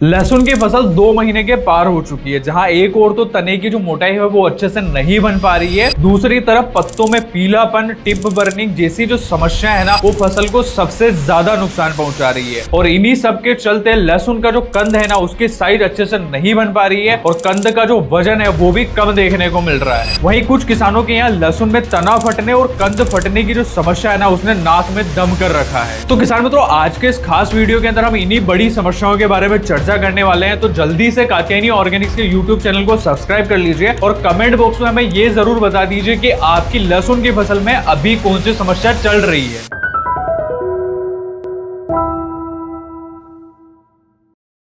लहसुन की फसल 2 महीने के पार हो चुकी है, जहां एक ओर तो तने की जो मोटाई है वो अच्छे से नहीं बन पा रही है, दूसरी तरफ पत्तों में पीलापन, टिप बर्निंग जैसी जो समस्या है ना वो फसल को सबसे ज्यादा नुकसान पहुंचा रही है। और इन्हीं सब के चलते लहसुन का जो कंद है ना उसकी साइज अच्छे से नहीं बन पा रही है और कंद का जो वजन है वो भी कम देखने को मिल रहा है। वहीं कुछ किसानों के यहाँ लहसुन में तना फटने और कंद फटने की जो समस्या है ना उसने नाक में दम कर रखा है। तो किसान मित्रों, आज के इस खास वीडियो के अंदर हम इन्हीं बड़ी समस्याओं के बारे में चर्चा करने वाले हैं। तो जल्दी से कात्यायनी ऑर्गेनिक्स के यूट्यूब चैनल को सब्सक्राइब कर लीजिए और कमेंट बॉक्स में हमें ये जरूर बता दीजिए कि आपकी लहसुन की फसल में अभी कौन सी समस्या चल रही है।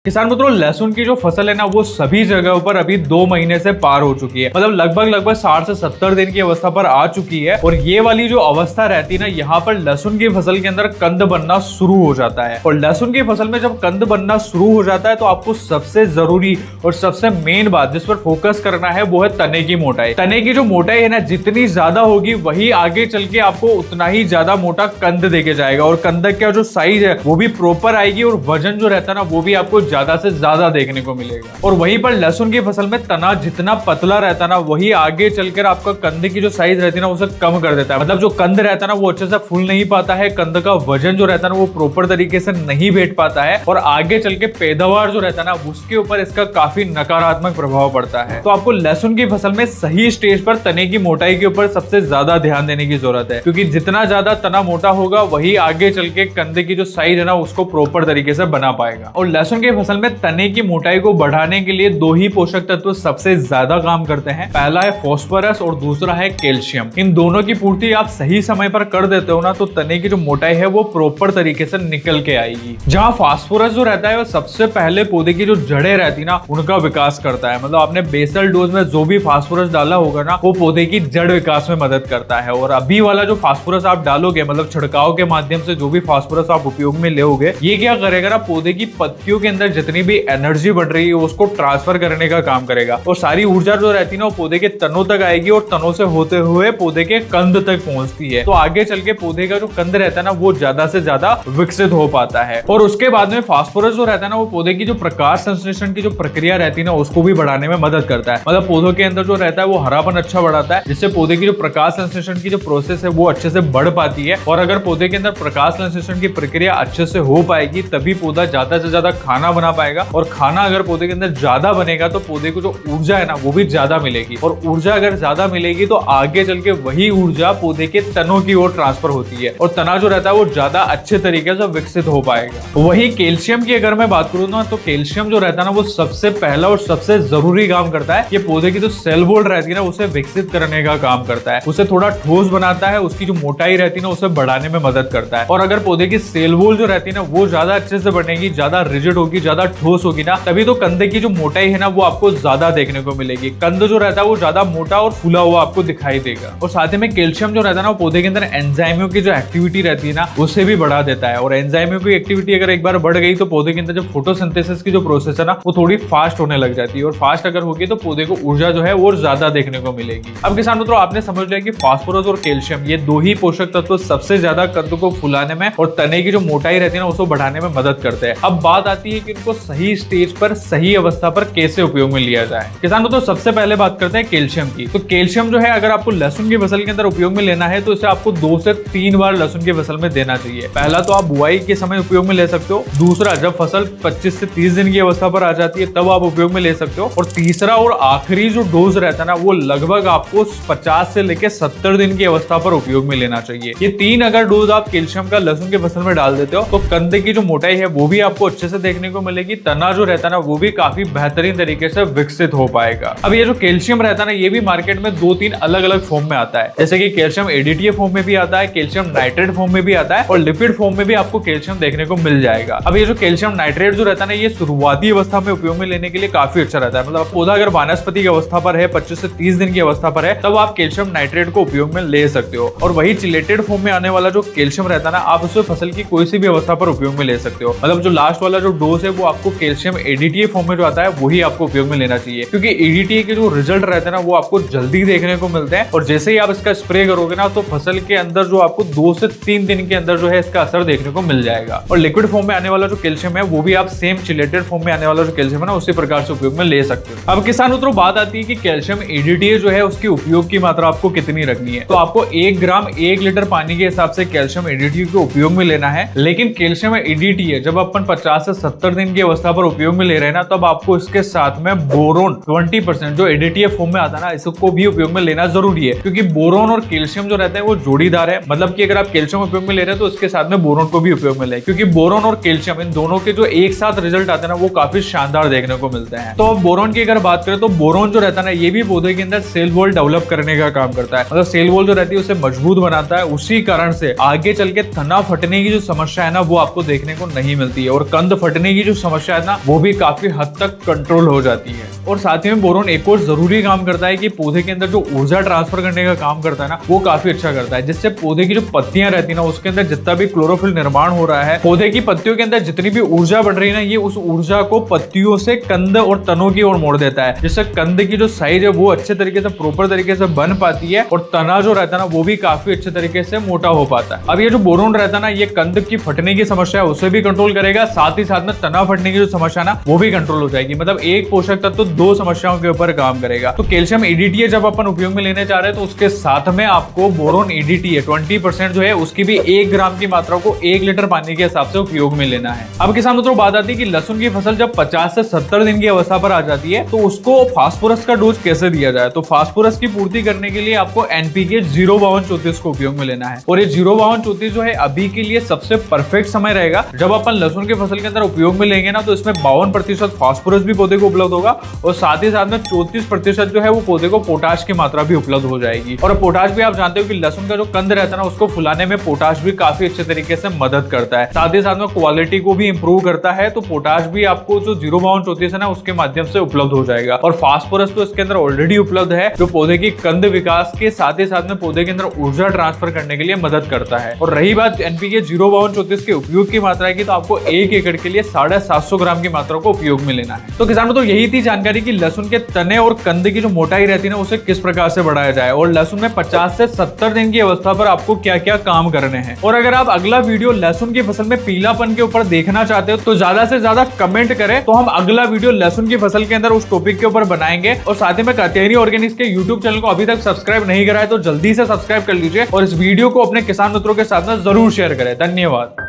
किसान मित्रों, लहसुन की जो फसल है ना वो सभी जगहों पर अभी 2 महीने से पार हो चुकी है। मतलब लगभग 60 से 70 दिन की अवस्था पर आ चुकी है। और ये वाली जो अवस्था रहती है ना, यहाँ पर लहसुन की फसल के अंदर कंद बनना शुरू हो जाता है। और लहसुन की फसल में जब कंद बनना शुरू हो जाता है तो आपको सबसे जरूरी और सबसे मेन बात जिस पर फोकस करना है वो है तने की मोटाई। तने की जो मोटाई है ना जितनी ज्यादा होगी वही आगे चल के आपको उतना ही ज्यादा मोटा कंद देके जाएगा और कंद का जो साइज है वो भी प्रॉपर आएगी और वजन जो रहता है ना वो भी आपको ज्यादा से ज्यादा देखने को मिलेगा। और वहीं पर लहसुन की फसल में तना जितना पतला रहता है ना वही आगे चलकर आपका कंद की जो साइज रहती है ना उसे कम कर देता है। मतलब जो कंद रहता है ना वो अच्छे से फूल नहीं पाता है, कंद का वजन जो रहता है ना वो प्रॉपर तरीके से नहीं बैठ पाता है और आगे चल के पैदावार जो रहता है ना उसके ऊपर इसका काफी नकारात्मक प्रभाव पड़ता है। तो आपको लहसुन की फसल में सही स्टेज पर तने की मोटाई के ऊपर सबसे ज्यादा ध्यान देने की जरूरत है, क्योंकि जितना ज्यादा तना मोटा होगा वही आगे चल के कंद की जो साइज है ना उसको प्रॉपर तरीके से बना पाएगा। और लहसुन की फसल में तने की मोटाई को बढ़ाने के लिए 2 ही पोषक तत्व सबसे ज्यादा काम करते हैं। पहला है फास्फोरस और दूसरा है कैल्शियम। इन दोनों की पूर्ति आप सही समय पर कर देते हो ना तो तने की जो मोटाई है वो प्रॉपर तरीके से निकल के आएगी। जहां फास्फोरस जो रहता है वो सबसे पहले पौधे की जो जड़ें रहती ना उनका विकास करता है। मतलब आपने बेसल डोज में जो भी फास्फोरस डाला होगा ना वो पौधे की जड़ विकास में मदद करता है। और अभी वाला जो फास्फोरस आप डालोगे, मतलब छिड़काव के माध्यम से जो भी फास्फोरस आप उपयोग में लोगे, ये क्या करेगा ना पौधे की पत्तियों के अंदर जितनी भी एनर्जी बढ़ रही है उसको ट्रांसफर करने का काम करेगा और सारी ऊर्जा जो रहती है ना वो पौधे के तनों तक आएगी और तनों से होते हुए पौधे के कंद तक पहुंचती है। तो आगे चल के पौधे का जो कंद रहता है ना वो ज्यादा से ज्यादा विकसित हो पाता है। और उसके बाद में फास्फोरस जो रहता है ना वो पौधे की जो प्रकाश संश्लेषण की जो प्रक्रिया रहती है ना उसको भी बढ़ाने में मदद करता है। मतलब पौधों के अंदर जो रहता है वो हरापन अच्छा बढ़ाता है, जिससे पौधे की जो प्रकाश संश्लेषण की जो प्रोसेस है वो अच्छे से बढ़ पाती है। और अगर पौधे के अंदर प्रकाश संश्लेषण की प्रक्रिया अच्छे से हो पाएगी तभी पौधा ज्यादा से ज्यादा खाना बना पाएगा। और खाना अगर पौधे के अंदर ज्यादा बनेगा तो पौधे को जो ऊर्जा है ना वो भी ज्यादा मिलेगी। और ऊर्जा अगर ज्यादा मिलेगी तो आगे चल के वही ऊर्जा पौधे के तनों की ओर ट्रांसफर होती है और तना जो रहता है वो ज्यादा अच्छे तरीके से विकसित हो पाएगा। वही कैल्शियम की अगर मैं बात करूं ना तो कैल्शियम जो रहता है ना वो सबसे पहला और सबसे जरूरी काम करता है। ये पौधे की जो सेल वॉल रहती है ना उसे विकसित करने का काम करता है, उसे थोड़ा ठोस बनाता है, उसकी जो मोटाई रहती है ना उसे बढ़ाने में मदद करता है। और अगर पौधे की सेल वॉल जो रहती है ना वो ज्यादा अच्छे से बनेगी, ज्यादा रिजिड होगी, ज्यादा ठोस होगी ना, तभी तो कंद की जो मोटाई है ना वो आपको ज्यादा देखने को मिलेगी। कंद जो रहता है वो ज्यादा मोटा और फूला हुआ आपको दिखाई देगा। और साथ ही में कैल्शियम जो रहता है ना वो पौधे के अंदर एंजाइमों की जो एक्टिविटी रहती है ना उसे भी बढ़ा देता है। और एंजाइमों की एक्टिविटी अगर एक बार बढ़ गई तो पौधे के अंदर जो फोटोसिंथेसिस की जो प्रोसेस है ना वो थोड़ी फास्ट होने लग जाती है। और फास्ट अगर होगी तो पौधे को ऊर्जा जो है वो ज्यादा देखने को मिलेगी। अब किसान मित्रों, आपने समझ लिया कि फास्फोरस और कैल्शियम ये 2 ही पोषक तत्व सबसे ज्यादा कंद को फुलाने में और तने की जो मोटाई रहती है ना उसको बढ़ाने में मदद करते हैं। अब बात आती है कि इनको सही स्टेज पर सही अवस्था पर कैसे उपयोग में लिया जाए। किसानों, तो सबसे पहले बात करते हैं कैल्शियम की। तो कैल्शियम जो है अगर आपको लहसुन की फसल के अंदर उपयोग में लेना है तो इसे आपको 2 से 3 बार लहसुन की फसल में देना चाहिए। पहला तो आप बुआई के समय उपयोग में ले सकते हो, दूसरा जब फसल 25 से 30 दिन की अवस्था पर आ जाती है तब आप उपयोग में ले सकते हो, और तीसरा और आखिरी जो डोज रहता है ना वो लगभग आपको 50 से लेकर 70 दिन की अवस्था पर उपयोग में लेना चाहिए। ये 3 अगर डोज आप कैल्शियम का लहसुन की फसल में डाल देते हो तो कंद की जो मोटाई है वो भी आपको अच्छे से देखने को मिलेगी, तना जो रहता है ना वो भी काफी बेहतरीन तरीके से विकसित हो पाएगा। अब ये जो कैल्शियम रहता है ना ये भी मार्केट में 2-3 अलग अलग फॉर्म में आता है, जैसे कि कैल्शियम एडीटीए फॉर्म में भी आता है, कैल्शियम नाइट्रेट फॉर्म में भी आता है और लिपिड फॉर्म में भी आपको कैल्शियम देखने को मिल जाएगा। अब ये जो कैल्शियम नाइट्रेट जो रहता है ना ये शुरुआती अवस्था में उपयोग में लेने के लिए काफी अच्छा रहता है। मतलब पौधा अगर वानस्पतिक अवस्था पर है, 25 से 30 दिन की अवस्था पर है, तब आप कैल्शियम नाइट्रेट को उपयोग में ले सकते हो। और वही चिलेटेड फॉर्म में आने वाला जो कैल्शियम रहता है ना आप उसे फसल की कोई सी भी अवस्था पर उपयोग में ले सकते हो। मतलब जो लास्ट वाला जो डोज है वो आपको कैल्शियम एडीटीए फॉर्म में जो आता है वही आपको उपयोग में लेना चाहिए, क्योंकि एडीटीए के जो रिजल्ट रहते हैं ना वो आपको जल्दी देखने को मिलते हैं और जैसे ही आप इसका स्प्रे करोगे ना तो फसल के अंदर जो आपको 2 से 3 दिन के अंदर जो है इसका असर देखने को मिल जाएगा। और लिक्विड फॉर्म में आने वाला जो कैल्शियम है वो भी आप सेम चिलेटेड फॉर्म में आने वाला जो कैल्शियम है ना उसी प्रकार से उपयोग में ले सकते हो। अब किसान मित्रों बात आती है कि कैल्शियम एडीटीए जो है उसके उपयोग की मात्रा आपको कितनी रखनी है। तो आपको 1 ग्राम 1 लीटर पानी के हिसाब से कैल्शियम एडीटीए को उपयोग में लेना है। लेकिन कैल्शियम एडीटीए जब अपन 50 से 70 दिन की अवस्था पर उपयोग में ले रहे हैं ना तब आपको इसके साथ में बोरोन 20% जो एडीटीए फॉर्म में आता है ना इसको भी उपयोग में लेना जरूरी है, क्योंकि बोरोन और कैल्शियम जो रहते हैं वो जोड़ीदार है। मतलब कि अगर आप कैल्शियम उपयोग में ले रहे हैं तो इसके साथ में बोरोन को भी उपयोग में ले, क्योंकि बोरोन और कैल्शियम इन दोनों के जो एक साथ रिजल्ट आते हैं ना वो काफी शानदार देखने को मिलते हैं। तो अब बोरोन की अगर बात करें तो बोरोन जो रहता है ना ये भी पौधे के अंदर सेल वॉल डेवलप करने का काम करता है। मतलब सेल वॉल जो रहती है उसे मजबूत बनाता है, उसी कारण से आगे चल के तना फटने की जो समस्या है ना वो आपको देखने को नहीं मिलती है और कंद फटने की जो समस्या है ना वो भी काफी हद तक कंट्रोल हो जाती है। और साथ ही में बोरोन एक और जरूरी काम करता है कि पौधे के अंदर जो ऊर्जा ट्रांसफर करने का काम करता है ना वो काफी अच्छा करता है, जिससे पौधे की जो पत्तियां रहती है ना उसके अंदर जितना भी क्लोरोफिल निर्माण हो रहा है, पौधे की पत्तियों के अंदर जितनी भी ऊर्जा बढ़ रही है ना ये उस ऊर्जा को पत्तियों से कंद और तनों की ओर मोड़ देता है, जिससे कंद की जो साइज है वो अच्छे तरीके से प्रॉपर तरीके से बन पाती है और तना जो रहता है ना वो भी काफी अच्छे तरीके से मोटा हो पाता है। अब ये जो बोरोन रहता है ना ये कंद की फटने की समस्या है उसे भी कंट्रोल करेगा, साथ ही साथ में तना फटने की जो समस्या ना वो भी कंट्रोल हो जाएगी। मतलब एक पोषक तत्व तो 2 समस्याओं के ऊपर काम करेगा। तो कैल्शियम एडीटीए जब अपन उपयोग में लेने जा रहे हैं तो उसके साथ में आपको बोरोन एडीटीए 20% जो है उसकी भी 1 ग्राम की मात्रा को 1 लीटर पानी के हिसाब से उपयोग में लेना है। अब किसान मित्रों बात आती है कि लहसुन की फसल जब 50 से 70 दिन की अवस्था पर आ जाती है तो उसको फास्फोरस का डोज कैसे दिया जाए। तो फास्फोरस की पूर्ति करने के लिए आपको एनपीके 05234 को उपयोग में लेना है और ये 05234 जो है अभी के लिए सबसे परफेक्ट समय रहेगा। जब अपन लहसुन की फसल के अंदर उपयोग में लेंगे ना तो इसमें 52% फास्फोरस भी पौधे को उपलब्ध होगा और साथ ही साथ में 34% जो है वो पौधे को पोटाश की मात्रा भी उपलब्ध हो जाएगी। और पोटाश भी आप जानते हो कि लहसुन का जो कंद रहता है ना उसको फुलाने में पोटाश भी काफी अच्छे तरीके से मदद करता है, साथ ही साथ में क्वालिटी को भी इंप्रूव करता है। तो पोटाश भी आपको जो 05234 है ना उसके माध्यम से उपलब्ध हो जाएगा और फास्फोरस तो इसके अंदर ऑलरेडी उपलब्ध है जो पौधे की कंद विकास के साथ ही साथ में पौधे के अंदर ऊर्जा ट्रांसफर करने के लिए मदद करता है। और रही बात एनपीके 05234 के उपयोग की मात्रा की तो आपको 1 एकड़ के लिए 750 ग्राम की मात्रा को उपयोग में लेना है। तो किसानों तो यही थी जानकारी कि लहसुन के तने और कंद की जो मोटाई रहती है ना उसे किस प्रकार से बढ़ाया जाए और लहसुन में 50 से 70 दिन की अवस्था पर आपको क्या क्या काम करने हैं। और अगर आप अगला वीडियो लहसुन की फसल में पीलापन के ऊपर देखना चाहते हो तो ज्यादा से ज्यादा कमेंट करें तो हम अगला वीडियो लहसुन की फसल के अंदर उस टॉपिक के ऊपर बनाएंगे। और साथ ही में कात्यायनी ऑर्गेनिक्स के यूट्यूब चैनल को अभी तक सब्सक्राइब नहीं करा है तो जल्दी से सब्सक्राइब कर लीजिए और इस वीडियो को अपने किसान मित्रों के साथ में जरूर शेयर करें। धन्यवाद।